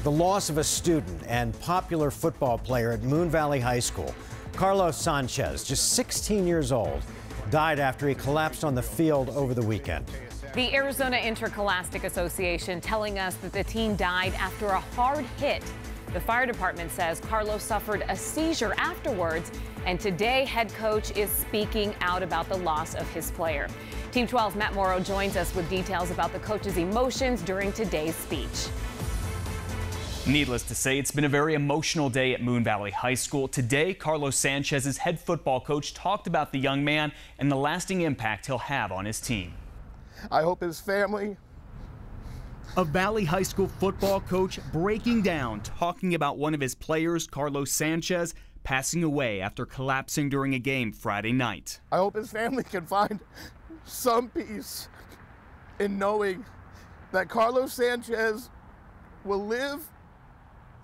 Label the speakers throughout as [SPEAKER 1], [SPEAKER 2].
[SPEAKER 1] The loss of a student and popular football player at Moon Valley High School, Carlos Sanchez, just 16 years old, died after he collapsed on the field over the weekend.
[SPEAKER 2] The Arizona Interclassic Association telling us that the teen died after a hard hit. The fire department says Carlos suffered a seizure afterwards, and today head coach is speaking out about the loss of his player. Team 12's Matt Morrow joins us with details about the coach's emotions during today's speech.
[SPEAKER 3] Needless to say, it's been a very emotional day at Moon Valley High School. Today, Carlos Sanchez's head football coach talked about the young man and the lasting impact he'll have on his team.
[SPEAKER 4] I hope his family.
[SPEAKER 3] A Valley High School football coach breaking down, talking about one of his players, Carlos Sanchez, passing away after collapsing during a game Friday night.
[SPEAKER 4] I hope his family can find some peace in knowing that Carlos Sanchez will live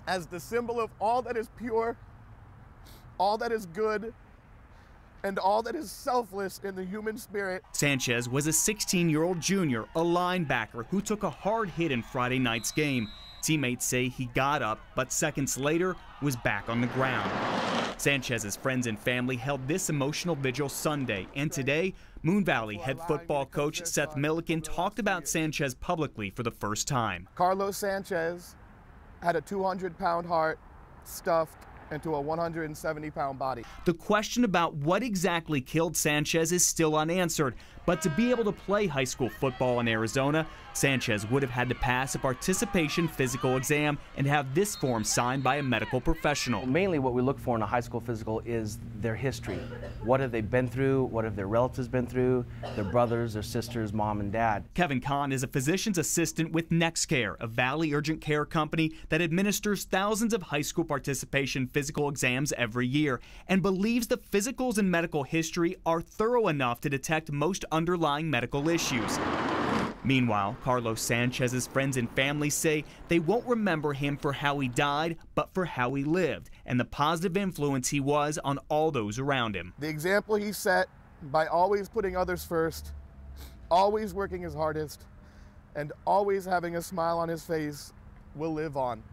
[SPEAKER 4] as the symbol of all that is pure, all that is good, and all that is selfless in the human spirit.
[SPEAKER 3] Sanchez was a 16-year-old junior, a linebacker who took a hard hit in Friday night's game. Teammates say he got up, but seconds later was back on the ground. Sanchez's friends and family held this emotional vigil Sunday, and today, Moon Valley head football coach Seth Millican talked about Sanchez publicly for the first time.
[SPEAKER 4] Carlos Sanchez had a 200-pound heart stuffed into a 170-pound body.
[SPEAKER 3] The question about what exactly killed Sanchez is still unanswered, but to be able to play high school football in Arizona, Sanchez would have had to pass a participation physical exam and have this form signed by a medical professional.
[SPEAKER 5] Mainly what we look for in a high school physical is their history. What have they been through? What have their relatives been through? Their brothers, their sisters, mom and dad.
[SPEAKER 3] Kevin Kahn is a physician's assistant with NextCare, a Valley urgent care company that administers thousands of high school participation physical exams every year, and believes the physicals and medical history are thorough enough to detect most underlying medical issues. Meanwhile, Carlos Sanchez's friends and family say they won't remember him for how he died, but for how he lived and the positive influence he was on all those around him.
[SPEAKER 4] The example he set by always putting others first, always working his hardest, and always having a smile on his face will live on.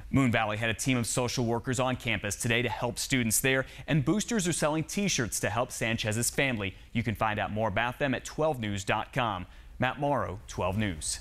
[SPEAKER 3] Moon Valley had a team of social workers on campus today to help students there, and boosters are selling T-shirts to help Sanchez's family. You can find out more about them at 12news.com. Matt Morrow, 12 News.